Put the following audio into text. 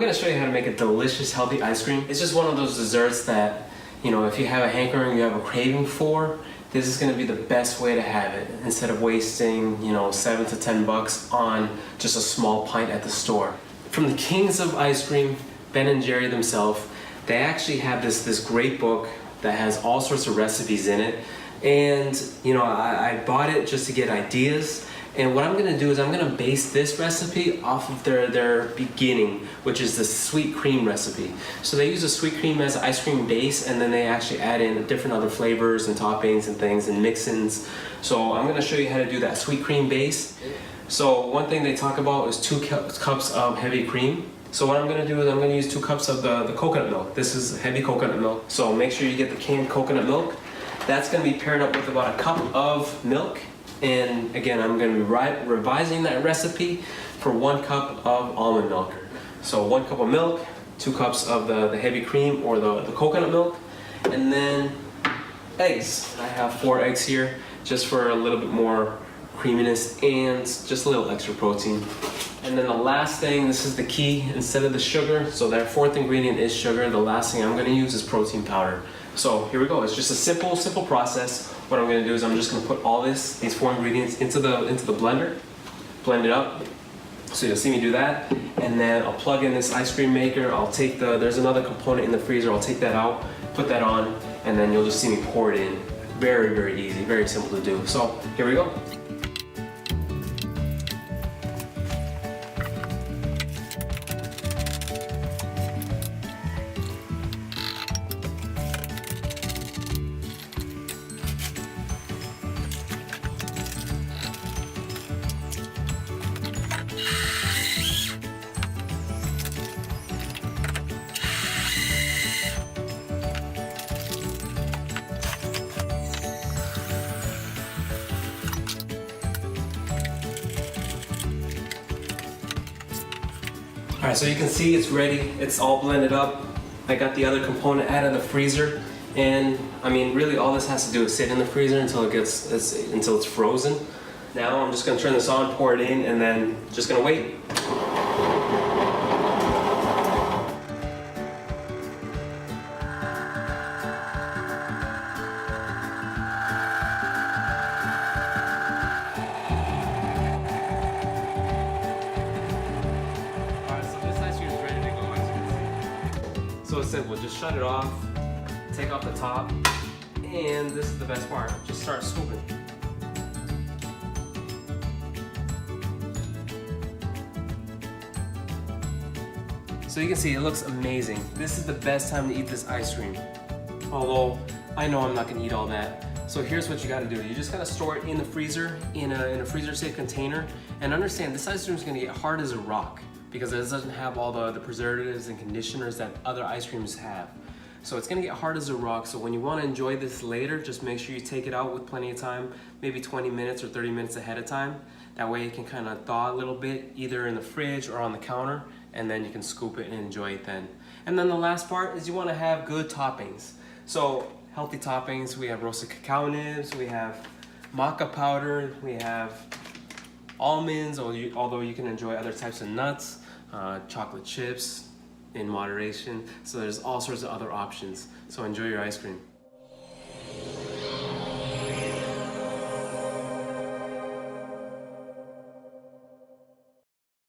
I'm going to show you how to make a delicious, healthy ice cream. It's just one of those desserts that, you know, if you have a hankering, you have a craving for, this is going to be the best way to have it instead of wasting, you know, $7 to $10 on just a small pint at the store. From the kings of ice cream, Ben and Jerry themselves, they actually have this great book that has all sorts of recipes in it. And, you know, I bought it just to get ideas. And what I'm gonna do is I'm gonna base this recipe off of their beginning, which is the sweet cream recipe. So they use a sweet cream as an ice cream base, and then they actually add in different other flavors and toppings and things and mix-ins. So I'm gonna show you how to do that sweet cream base. So one thing they talk about is 2 cups of heavy cream. So what I'm gonna do is I'm gonna use 2 cups of the coconut milk. This is heavy coconut milk. So make sure you get the canned coconut milk. That's gonna be paired up with about 1 cup of milk. And again, I'm going to be revising that recipe for 1 cup of almond milk. So 1 cup of milk, 2 cups of the heavy cream or the coconut milk, and then eggs. I have 4 eggs here just for a little bit more creaminess and just a little extra protein. And then the last thing, this is the key, instead of the sugar, so that 4th ingredient is sugar, the last thing I'm going to use is protein powder. So here we go. It's just a simple process. What I'm going to do is I'm just going to put all these 4 ingredients into the blender, blend it up. So you'll see me do that, and then I'll plug in this ice cream maker. I'll take there's another component in the freezer. I'll take that out, put that on, and then you'll just see me pour it in. Very, very easy, very simple to do. So here we go. Alright, so you can see it's ready, it's all blended up. I got the other component out of the freezer, and I mean really all this has to do is sit in the freezer until it's frozen. Now I'm just going to turn this on, pour it in, and then just going to wait. So it's simple, just shut it off, take off the top, and this is the best part, just start scooping. So you can see it looks amazing. This is the best time to eat this ice cream. Although, I know I'm not gonna eat all that. So here's what you gotta do. You just gotta store it in the freezer, in a freezer safe container, and understand this ice cream is gonna get hard as a rock, because it doesn't have all the preservatives and conditioners that other ice creams have. So it's gonna get hard as a rock, so when you wanna enjoy this later, just make sure you take it out with plenty of time, maybe 20 minutes or 30 minutes ahead of time. That way it can kind of thaw a little bit, either in the fridge or on the counter, and then you can scoop it and enjoy it then. And then the last part is you wanna have good toppings. So healthy toppings, we have roasted cacao nibs, we have maca powder, we have almonds, although you can enjoy other types of nuts, chocolate chips in moderation. So there's all sorts of other options. So enjoy your ice cream.